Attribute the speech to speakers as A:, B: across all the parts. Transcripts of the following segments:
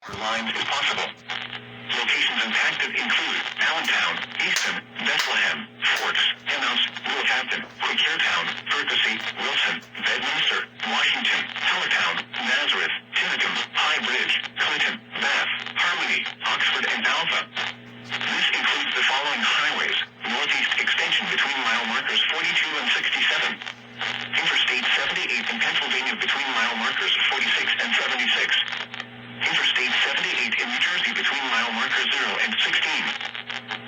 A: Lines is possible. Locations impacted include Allentown, Easton, Bethlehem, Forks, Emmaus, Northampton, Quakertown, Ferguson, Wilson, Bedminster, Washington, Hellertown, Nazareth, Tinicum, High Bridge, Clinton, Bath, Harmony, Oxford, and Alpha. This includes the following highways: northeast extension between mile markers 42 and 67. Interstate 78 in Pennsylvania between mile markers 46 and 76. Interstate 78 in New Jersey between mile markers 0 and 16.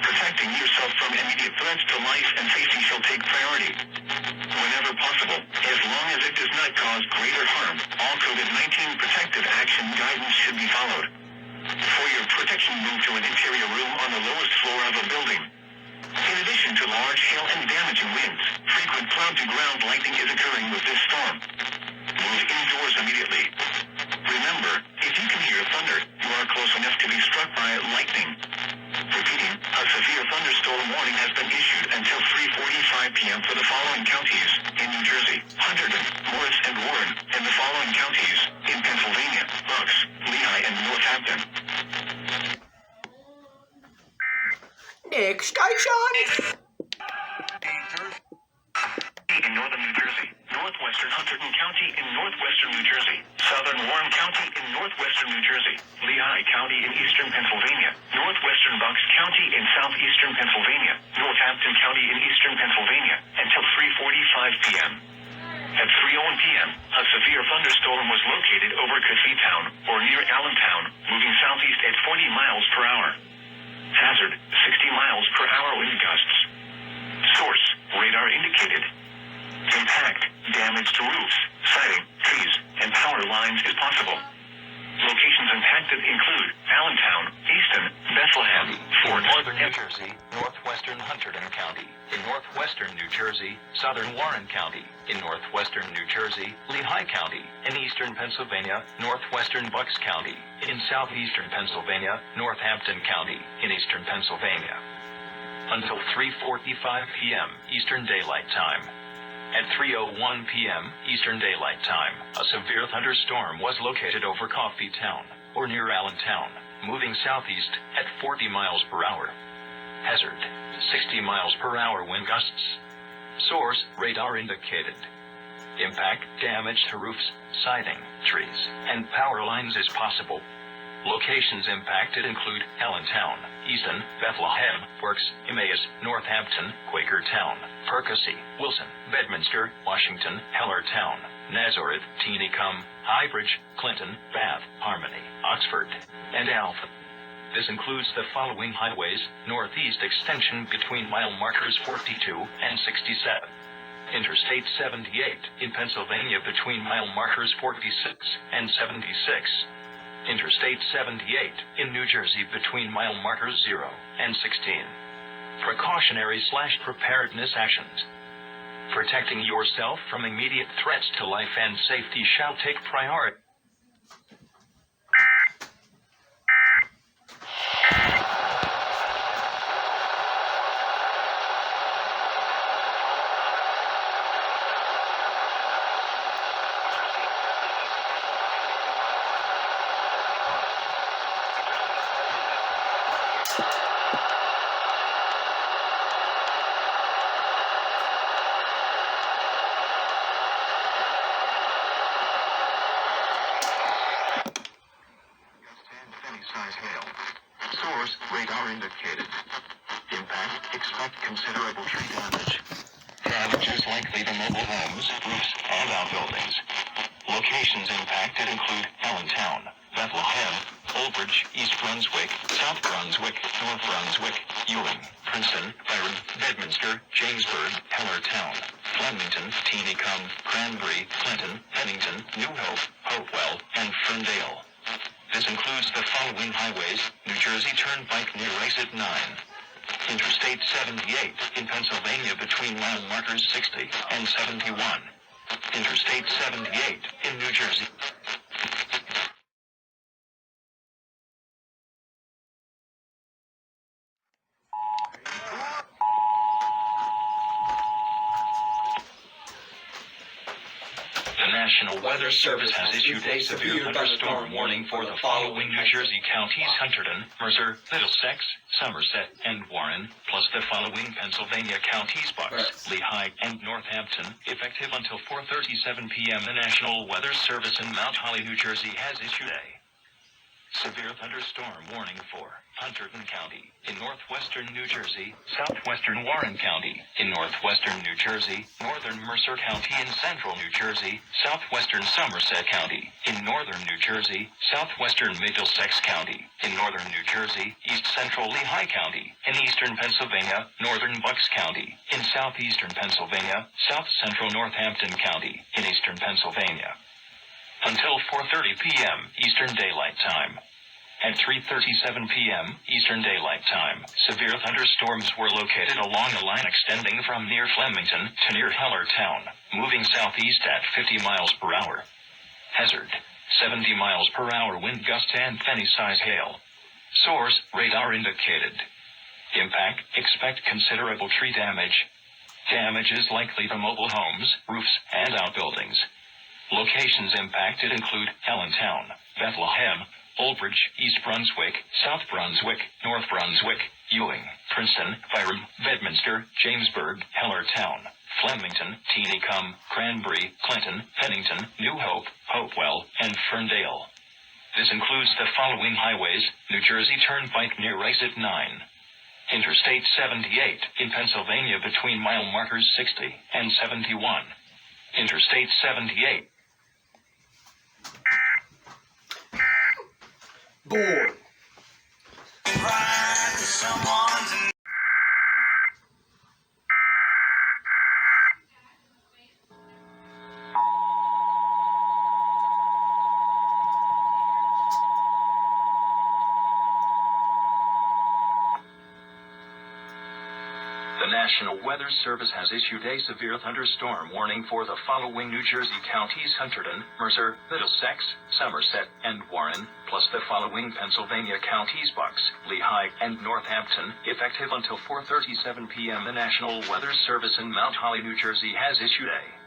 A: Protecting yourself from immediate threats to life and safety shall take priority. Whenever possible, as long as it does not cause greater harm, all COVID-19 protective action guidance should be followed. For your protection, move to an interior room on the lowest floor of a building. In addition to large hail and damaging winds, frequent cloud-to-ground lightning is occurring with this storm. Move indoors immediately. Remember, if you can hear thunder, you are close enough to be struck by lightning. Repeating, a severe thunderstorm warning has been issued until 3:45 p.m. for the following counties: in New Jersey, Hunterdon, Morris, and Warren, and the following counties: in Pennsylvania, Bucks, Lehigh, and Northampton.
B: Next station.
A: In northern New Jersey, northwestern Hunterdon County in northwestern New Jersey, southern Warren County in northwestern New Jersey, Lehigh County in eastern Pennsylvania, northwestern Bucks County in southeastern Pennsylvania, Northampton County in eastern Pennsylvania, until 3:45 p.m. At 3:01 p.m., a severe thunderstorm was located over Coffeetown, or near Allentown, moving southeast at 40 miles per hour. Hazard, 60 miles per hour wind gusts. Source, radar indicated. Impact, damage to roofs, siding, trees, and power lines is possible. Locations impacted include Allentown, Easton, Bethlehem, Fort
C: Northern New Jersey, northwestern Hunterdon County, in northwestern New Jersey, southern Warren County, in northwestern New Jersey, Lehigh County, in eastern Pennsylvania, northwestern Bucks County, in southeastern Pennsylvania, Northampton County, in eastern Pennsylvania. Until 3:45 p.m. Eastern Daylight Time. At 3:01 p.m. Eastern Daylight Time, a severe thunderstorm was located over Coffeetown, or near Allentown, moving southeast at 40 miles per hour. Hazard, 60 miles per hour wind gusts. Source, radar indicated. Impact, damage to roofs, siding, trees, and power lines is possible. Locations impacted include Allentown, Easton, Bethlehem, Forks, Emmaus, Northampton, Quakertown, Percy, Wilson, Bedminster, Washington, Hellertown, Nazareth, Tinicum, High Bridge, Clinton, Bath, Harmony, Oxford, and Alpha. This includes the following highways: northeast extension between mile markers 42 and 67. Interstate 78 in Pennsylvania between mile markers 46 and 76. Interstate 78 in New Jersey between mile markers 0 and 16. Precautionary/preparedness actions. Protecting yourself from immediate threats to life and safety shall take priority.
A: Size hail. Source, radar indicated. Impact, expect considerable tree damage. Damage is likely to mobile homes, roofs, and outbuildings. Locations impacted include Allentown, Bethlehem, Oldbridge, East Brunswick, South Brunswick, North Brunswick, Ewing, Princeton, Byron, Bedminster, Jamesburg, Hellertown, Flemington, Tinicum, Cranbury, Clinton, Pennington, New Hope, Hopewell, and Ferndale. This includes the following highways: New Jersey Turnpike near Exit 9. Interstate 78 in Pennsylvania between mile markers 60 and 71. Interstate 78 in New Jersey. The
C: National Weather Service has issued a severe thunderstorm warning for the following New Jersey counties: Hunterdon, Mercer, Middlesex, Somerset, and Warren, plus the following Pennsylvania counties: Bucks, Lehigh, and Northampton. Effective until 4:37 p.m., the National Weather Service in Mount Holly, New Jersey has issued a severe thunderstorm warning for Hunterdon County in northwestern New Jersey, southwestern Warren County in northwestern New Jersey, northern Mercer County in central New Jersey, southwestern Somerset County in northern New Jersey, southwestern Middlesex County in northern New Jersey, east central Lehigh County in eastern Pennsylvania, northern Bucks County in southeastern Pennsylvania, south central Northampton County in eastern Pennsylvania. Until 4:30 p.m. Eastern Daylight Time. At 3:37 p.m. Eastern Daylight Time, severe thunderstorms were located along a line extending from near Flemington to near Hellertown, moving southeast at 50 miles per hour. Hazard: 70 miles per hour wind gust and any-size hail. Source: radar indicated. Impact: expect considerable tree damage. Damage is likely to mobile homes, roofs, and outbuildings. Locations impacted include Allentown, Bethlehem, Oldbridge, East Brunswick, South Brunswick, North Brunswick, Ewing, Princeton, Byram, Bedminster, Jamesburg, Hellertown, Flemington, Teenicum, Cranbury, Clinton, Pennington, New Hope, Hopewell, and Ferndale. This includes the following highways: New Jersey Turnpike near Exit 9. Interstate 78 in Pennsylvania between mile markers 60 and 71. Interstate 78.
B: Bored.
C: The National Weather Service has issued a severe thunderstorm warning for the following New Jersey counties: Hunterdon, Mercer, Middlesex, Somerset, and Warren, plus the following Pennsylvania counties: Bucks, Lehigh, and Northampton. Effective until 4:37 p.m., the National Weather Service in Mount Holly, New Jersey has issued a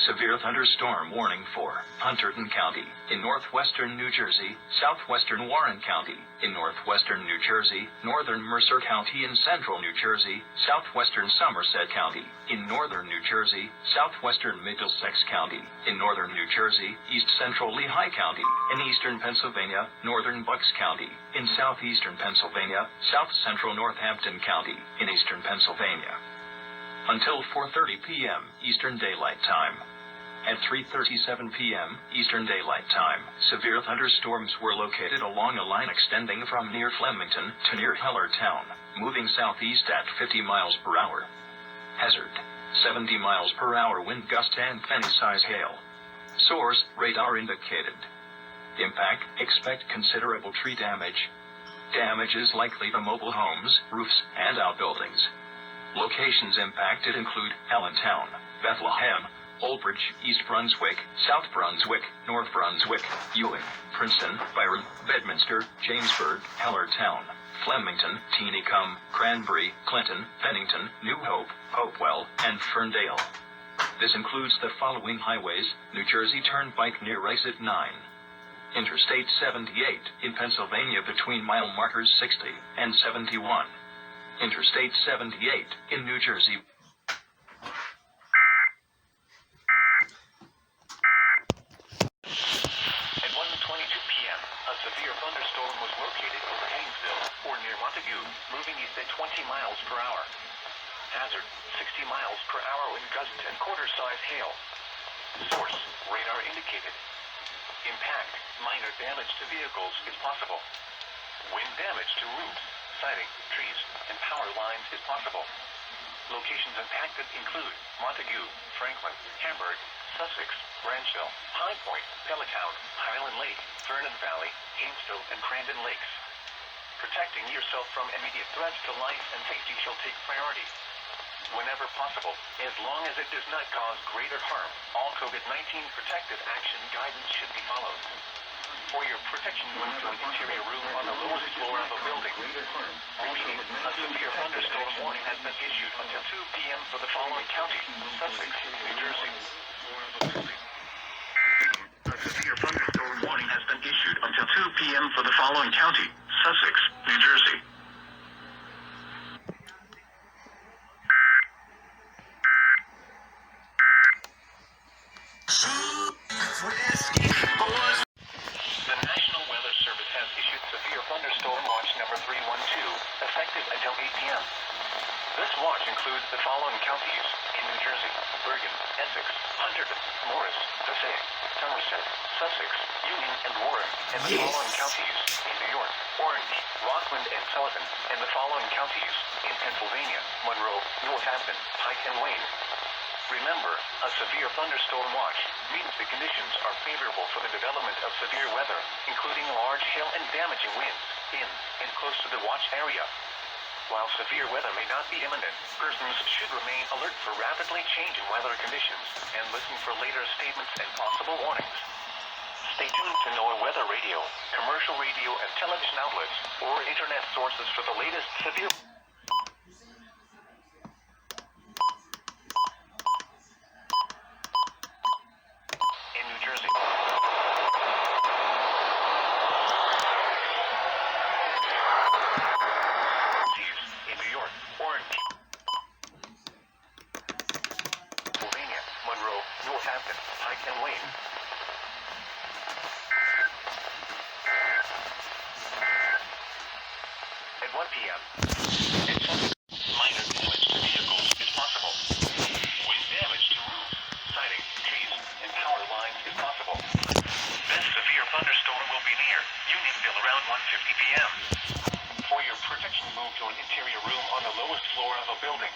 C: severe thunderstorm warning for Hunterdon County in northwestern New Jersey, southwestern Warren County in northwestern New Jersey, northern Mercer County in central New Jersey, southwestern Somerset County in northern New Jersey, southwestern Middlesex County in northern New Jersey, east central Lehigh County in eastern Pennsylvania, northern Bucks County in southeastern Pennsylvania, south central Northampton County in eastern Pennsylvania. Until 4:30 p.m. Eastern Daylight Time. At 3:37 p.m. Eastern Daylight Time, severe thunderstorms were located along a line extending from near Flemington to near Hellertown, moving southeast at 50 miles per hour. Hazard: 70 miles per hour wind gust and any-size hail. Source: radar indicated. Impact: expect considerable tree damage. Damage is likely to mobile homes, roofs, and outbuildings. Locations impacted include Allentown, Bethlehem, Oldbridge, East Brunswick, South Brunswick, North Brunswick, Ewing, Princeton, Byram, Bedminster, Jamesburg, Hellertown, Flemington, Teenicum, Cranbury, Clinton, Pennington, New Hope, Hopewell, and Ferndale. This includes the following highways: New Jersey Turnpike near Exit 9. Interstate 78 in Pennsylvania between mile markers 60 and 71. Interstate 78 in New Jersey.
D: At 1:22 p.m., a severe thunderstorm was located over Haynesville or near Montague, moving east at 20 miles per hour. Hazard: 60 miles per hour wind gusts and quarter-size hail. Source: radar indicated. Impact: minor damage to vehicles is possible. Wind damage to roofs, siding, trees, and power lines is possible. Locations impacted include Montague, Franklin, Hamburg, Sussex, Branchville, High Point, Pelletown, Highland Lake, Vernon Valley, Hinsdale, and Crandon Lakes. Protecting yourself from immediate threats to life and safety shall take priority. Whenever possible, as long as it does not cause greater harm, all COVID-19 protective action guidance should be followed. For your protection, move to an interior room on the lowest floor of a building. Repeating, a severe thunderstorm warning has been issued until 2 p.m. for the following counties: Sussex, New Jersey.
A: p.m. for the following county: Sussex, New Jersey.
D: The National Weather Service has issued severe thunderstorm watch number 312, effective until 8 p.m. This watch includes the following counties in New Jersey: Bergen, Essex, Hunterdon, Morris, Passaic, Somerset, Sussex, Union, and Warren, and the following counties in New York: Orange, Rockland, and Sullivan, and the following counties in Pennsylvania: Monroe, Northampton, Pike, and Wayne. Remember, a severe thunderstorm watch means the conditions are favorable for the development of severe weather, including large hail and damaging winds in and close to the watch area. While severe weather may not be imminent, persons should remain alert for rapidly changing weather conditions and listen for later statements and possible warnings. Stay tuned to NOAA Weather Radio, commercial radio and television outlets, or internet sources for the latest severe in New Jersey. In New York, Orange, Pennsylvania, Monroe, Northampton, Pike, and Wayne. At 1 p.m. Minor damage to vehicles is possible. Wind damage to roofs, siding, trees, and power lines is possible. This severe thunderstorm will be near Unionville around 1:50 p.m. For your protection, move to an interior room on the lowest floor of a building.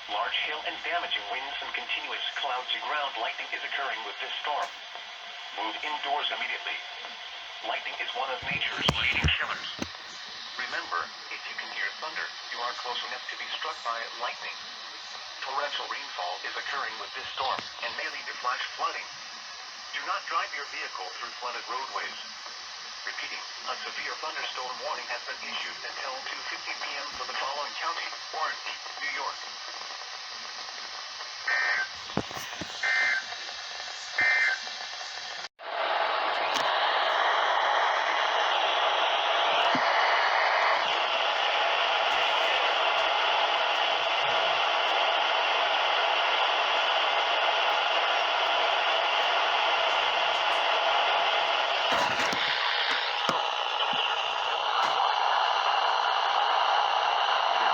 D: Large hail and damaging winds and continuous cloud-to-ground lightning is occurring with this storm. Move indoors immediately. Lightning is one of nature's leading killers. Remember, if you can hear thunder, you are close enough to be struck by lightning. Torrential rainfall is occurring with this storm and may lead to flash flooding. Do not drive your vehicle through flooded roadways. Repeating, a severe thunderstorm warning has been issued until 2:50 p.m. for the following county: Orange, New York.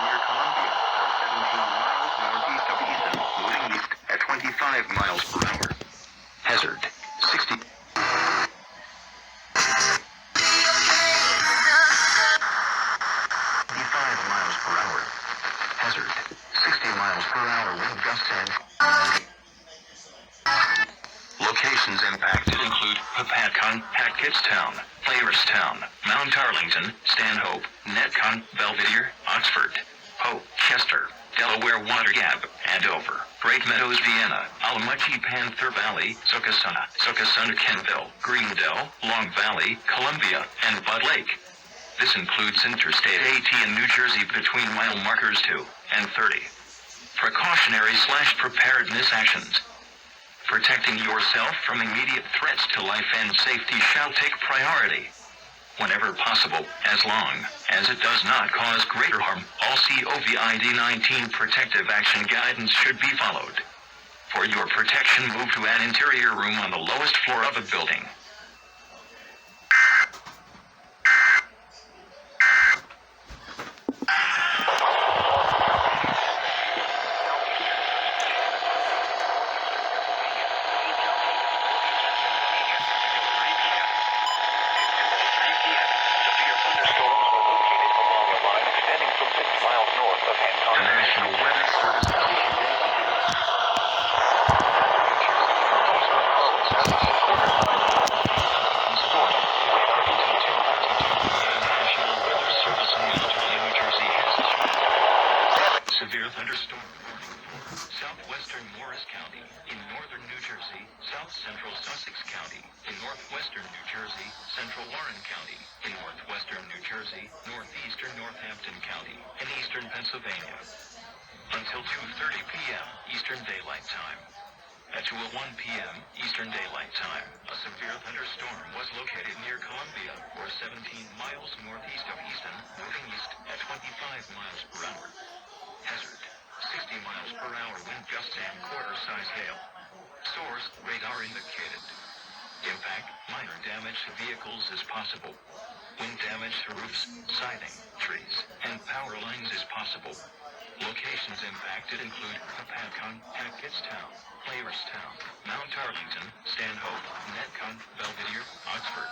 A: Near Columbia, 17 miles northeast of Easton, moving east at 25 miles per hour.
C: Hazard, 60.
A: 25 miles per hour.
C: Hazard,
A: 60 miles per hour wind gusts and
C: locations impacted include Papatcon, Hackettstown, Claristown, Mount Arlington, Stanhope, Netcon, Belvidere, Oxford, Hope, Chester, Delaware Water Gap, Andover, Great Meadows, Vienna, Alamuchee, Panther Valley, Successuna, Kenville, Greendale, Long Valley, Columbia, and Bud Lake. This includes Interstate 80 in New Jersey between mile markers 2 and 30. Precautionary/preparedness actions. Protecting yourself from immediate threats to life and safety shall take priority. Whenever possible, as long as it does not cause greater harm, all COVID-19 protective action guidance should be followed. For your protection, move to an interior room on the lowest floor of a building.
A: the National Weather Service has
C: severe thunderstorm warning. Southwestern Morris County in northern New Jersey, south central Sussex County in northwestern New Jersey, central Warren County in northwestern New Jersey, northeastern Northampton County and eastern Pennsylvania. Until 2:30 p.m. Eastern Daylight Time. At 2:01 p.m. Eastern Daylight Time, a severe thunderstorm was located near Columbia, or 17 miles northeast of Easton, moving east at 25 miles per hour. Hazard: 60 miles per hour wind gusts and quarter-size hail. Source: radar indicated. Impact: minor damage to vehicles is possible. Wind damage to roofs, siding, trees, and power lines is possible. Locations impacted include Papadcon, Hackettstown, Clarestown, Mount Arlington, Stanhope, Netcon, Belvidere, Oxford,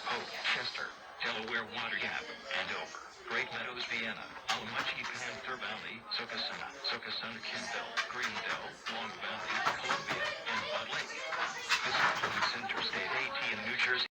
C: Hope, Chester, Delaware Water Gap, Andover, Great Meadows, Vienna, Alamachi, Panther Valley, Sokasuna, Kenville, Greendale, Long Valley, Columbia, and Bud Lake. This includes Interstate 80 in New Jersey.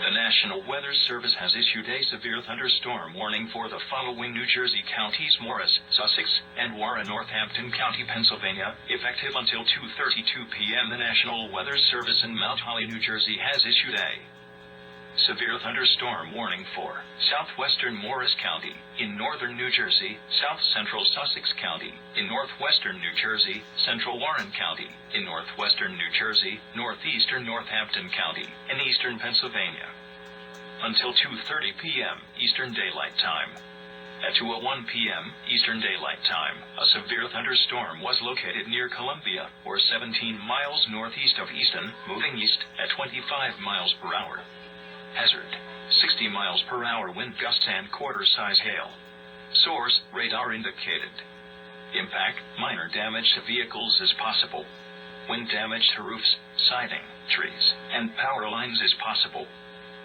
C: The National Weather Service has issued a severe thunderstorm warning for the following New Jersey counties: Morris, Sussex, and Warren, Northampton County, Pennsylvania. Effective until 2:32 p.m., the National Weather Service in Mount Holly, New Jersey has issued a severe thunderstorm warning for southwestern Morris County, in northern New Jersey, south-central Sussex County, in northwestern New Jersey, central Warren County, in northwestern New Jersey, northeastern Northampton County, and eastern Pennsylvania. Until 2:30 p.m. Eastern Daylight Time. At 2:01 p.m. Eastern Daylight Time, a severe thunderstorm was located near Columbia, or 17 miles northeast of Easton, moving east at 25 miles per hour. Hazard: 60 miles per hour wind gusts and quarter-size hail. Source: radar indicated. Impact: minor damage to vehicles is possible. Wind damage to roofs, siding, trees, and power lines is possible.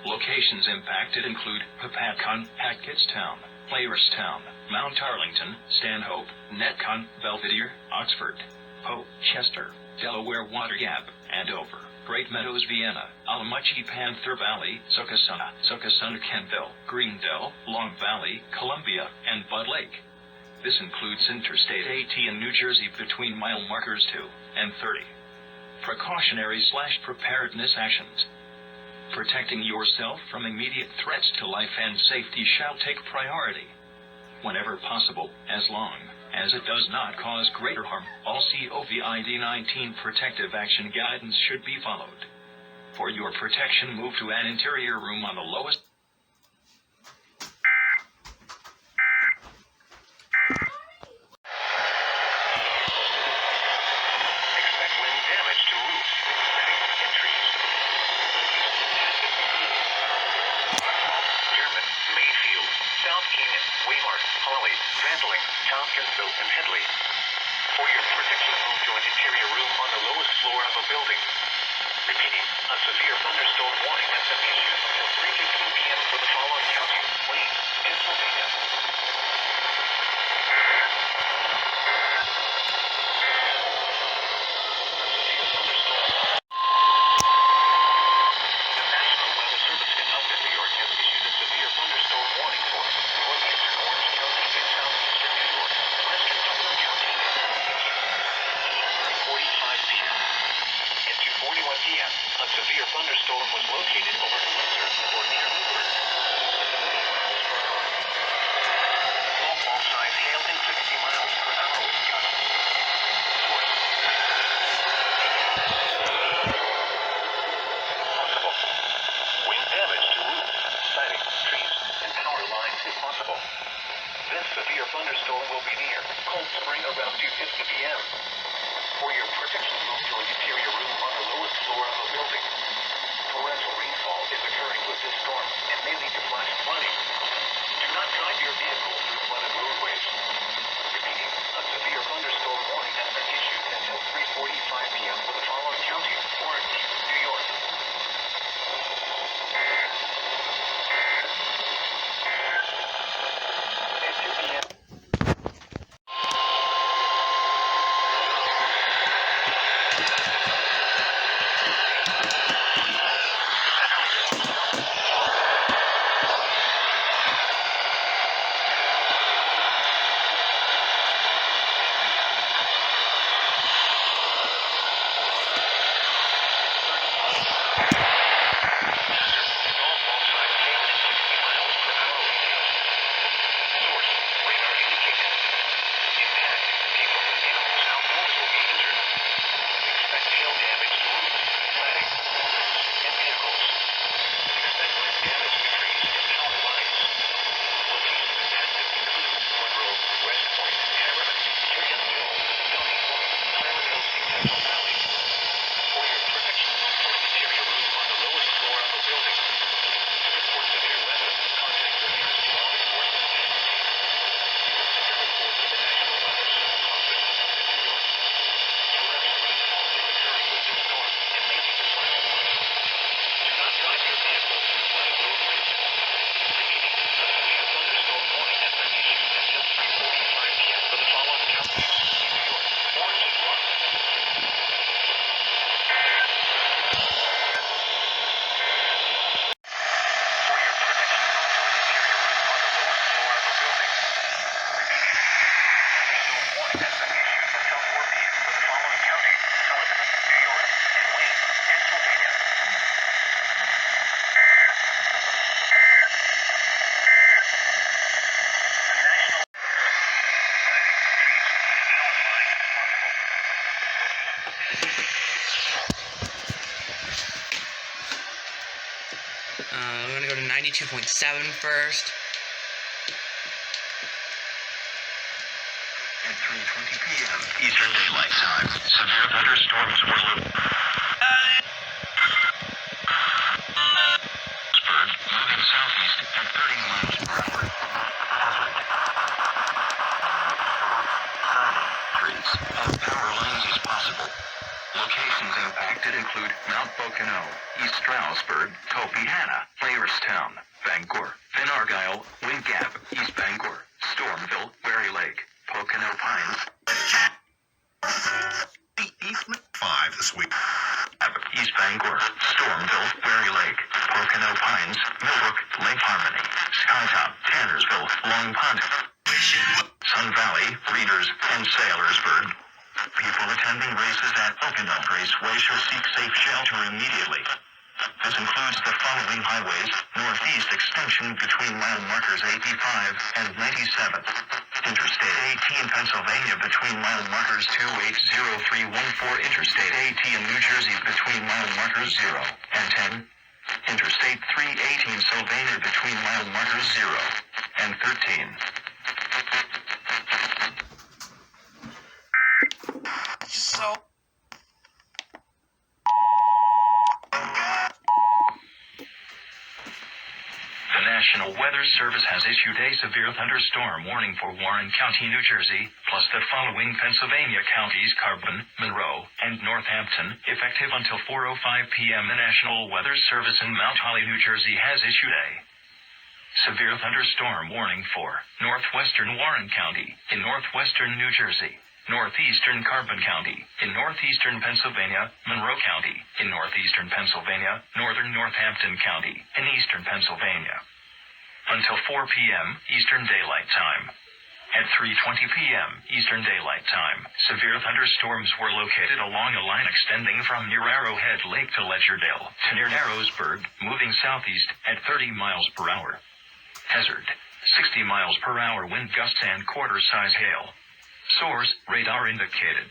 C: Locations impacted include Papadcon, Hackettstown, Clarestown, Mount Arlington, Stanhope, Netcon, Belvidere, Oxford, Poe, Chester, Delaware Water Gap, Andover, Great Meadows, Vienna, Alamachi, Panther Valley, Sokasuna, Kenville, Greendale, Long Valley, Columbia, and Bud Lake. This includes Interstate 80 in New Jersey between mile markers 2 and 30. Precautionary/preparedness actions. Protecting yourself from immediate threats to life and safety shall take priority. Whenever possible, as long as it does not cause greater harm, all COVID-19 protective action guidance should be followed. For your protection, move to an interior room on the lowest.
D: Expect wind damage to roofs, siding, and trees. Dearman, Mayfield, South Canaan, Waymart, Holly, Vandling, Tompkinsville, and Headley. For your protection, move to an interior room on the lowest floor of a building. Repeating, a severe thunderstorm warning has been issued until 3:15 p.m. for the following counties: Wayne, Pennsylvania. The National Weather Service in Upton, New York has issued a severe thunderstorm warning for northeastern Orange County and southeastern New York, western Putnam County, and 3:45 p.m. At 2:41 p.m., a severe thunderstorm was located over Windsor or near Newburgh. 70 miles per hour. Small-size hail and 60 miles per hour wind gusts. Source: possible. Wind damage to roofs, siding, trees, and power lines is possible. This severe thunderstorm will be near Cold Spring around 2:50 p.m. For your protection, move to an interior room on the lowest floor of a building. Torrential rainfall is occurring with this storm and may lead to flash flooding. Do not drive your vehicle through flooded roadways. Repeating, a severe thunderstorm warning has been issued until 3:45 p.m. for the following counties: Orange, New York. At 2 p.m.
B: 92.7 first.
C: At 3:20 p.m. Eastern Daylight Time, severe thunderstorms were moving southeast at 30 miles per hour. Trees and power lines is possible. Locations impacted include Mount Pocono, East Stroudsburg, Topihanna, Flaherstown, Bangor, Finn Argyle, Wind Gap, East Bangor, Stormville, Berry Lake, Pocono Pines.
A: Eastman 5 this week.
C: East Bangor, Stormville, Berry Lake, Pocono Pines, Millbrook, Lake Harmony, Skytop, Tannersville, Long Pond, Sun Valley, Readers, and Saylorsburg. People attending races at Pocono Raceway should seek safe shelter immediately. This includes the following highways: northeast extension between mile markers 85 and 97. Interstate 18 Pennsylvania between mile markers 280314. Interstate 18 New Jersey between mile markers 0 and 10. Interstate 318 Sylvania between mile markers 0 and 13.
B: So,
C: The National Weather Service has issued a severe thunderstorm warning for Warren County, New Jersey, plus the following Pennsylvania counties: Carbon, Monroe, and Northampton, effective until 4:05 p.m. The National Weather Service in Mount Holly, New Jersey has issued a severe thunderstorm warning for northwestern Warren County, in northwestern New Jersey, northeastern Carbon County, in northeastern Pennsylvania, Monroe County, in northeastern Pennsylvania, northern Northampton County, in eastern Pennsylvania. Until 4 p.m. Eastern Daylight Time. At 3:20 p.m. Eastern Daylight Time, severe thunderstorms were located along a line extending from near Arrowhead Lake to Ledgerdale to near Narrowsburg, moving southeast at 30 miles per hour. Hazard: 60 miles per hour wind gusts and quarter-size hail. Source: radar indicated.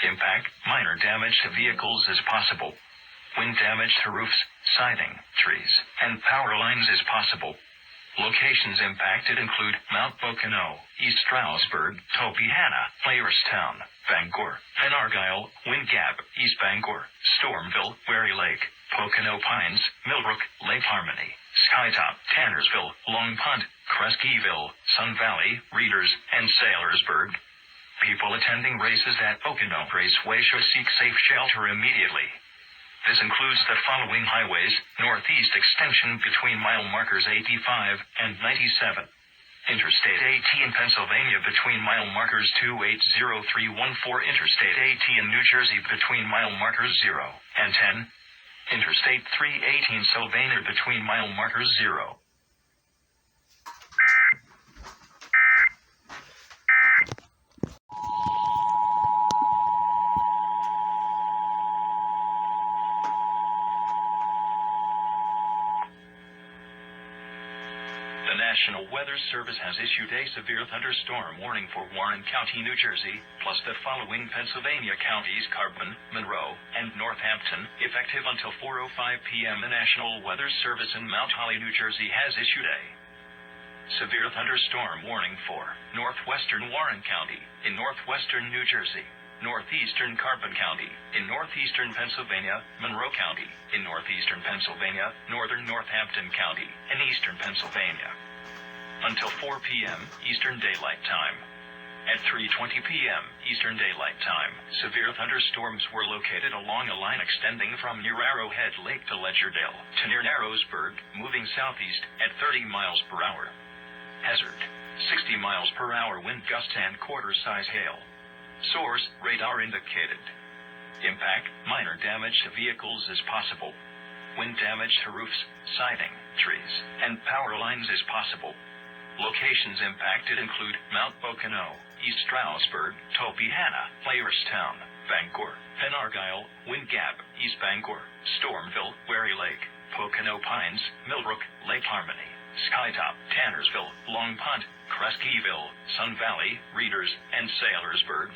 C: Impact: minor damage to vehicles is possible. Wind damage to roofs, siding, trees, and power lines is possible. Locations impacted include Mount Pocono, East Stroudsburg, Topihanna, Flaherstown, Bangor, Finn Argyle, Wind Gap, East Bangor, Stormville, Berry Lake, Pocono Pines, Millbrook, Lake Harmony, Skytop, Tannersville, Long Pond, Creskyville, Sun Valley, Readers, and Saylorsburg. People attending races at Pocono Raceway should seek safe shelter immediately. This includes the following highways: northeast extension between mile markers 85 and 97. Interstate 18 Pennsylvania between mile markers 280314. Interstate 18 New Jersey between mile markers 0 and 10. Interstate 318 Sylvania between mile markers 0. The National Weather Service has issued a severe thunderstorm warning for Warren County, New Jersey, plus the following Pennsylvania counties: Carbon, Monroe, and Northampton, effective until 4:05 p.m. The National Weather Service in Mount Holly, New Jersey has issued a severe thunderstorm warning for northwestern Warren County, in northwestern New Jersey, northeastern Carbon County, in northeastern Pennsylvania, Monroe County, in northeastern Pennsylvania, northern Northampton County, and eastern Pennsylvania. Until 4 p.m. Eastern Daylight Time. At 3:20 p.m. Eastern Daylight Time, severe thunderstorms were located along a line extending from near Arrowhead Lake to Ledgerdale to near Narrowsburg, moving southeast at 30 miles per hour. Hazard: 60 miles per hour wind gusts and quarter-size hail. Source: radar indicated. Impact: minor damage to vehicles is possible. Wind damage to roofs, siding, trees, and power lines is possible. Locations impacted include Mount Pocono, East Stroudsburg, Topihanna, Flaherstown, Bangor, Finn Argyle, Wind Gap, East Bangor, Stormville, Berry Lake, Pocono Pines, Millbrook, Lake Harmony, Skytop, Tannersville, Long Pond, Creskyville, Sun Valley, Readers, and Saylorsburg.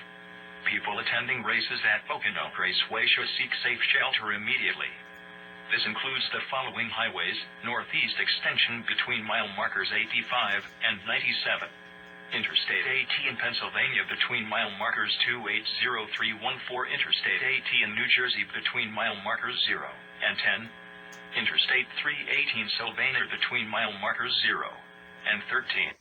C: People attending races at Pocono Raceway should seek safe shelter immediately. This includes the following highways: northeast extension between mile markers 85 and 97. Interstate 80 in Pennsylvania between mile markers 280314. Interstate 80 in New Jersey between mile markers 0 and 10. Interstate 318 Sylvania between mile markers 0 and 13.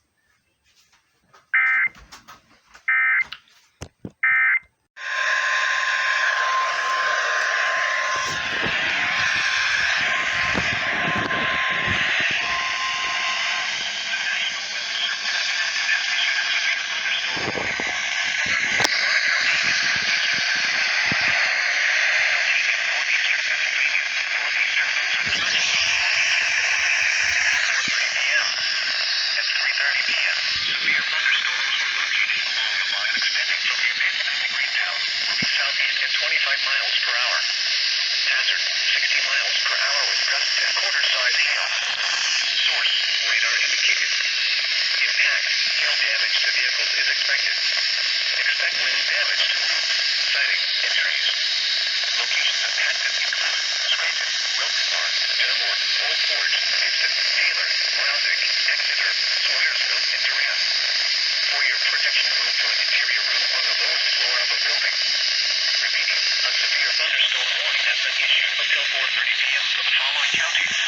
D: Until 4:30 p.m. for the following counties: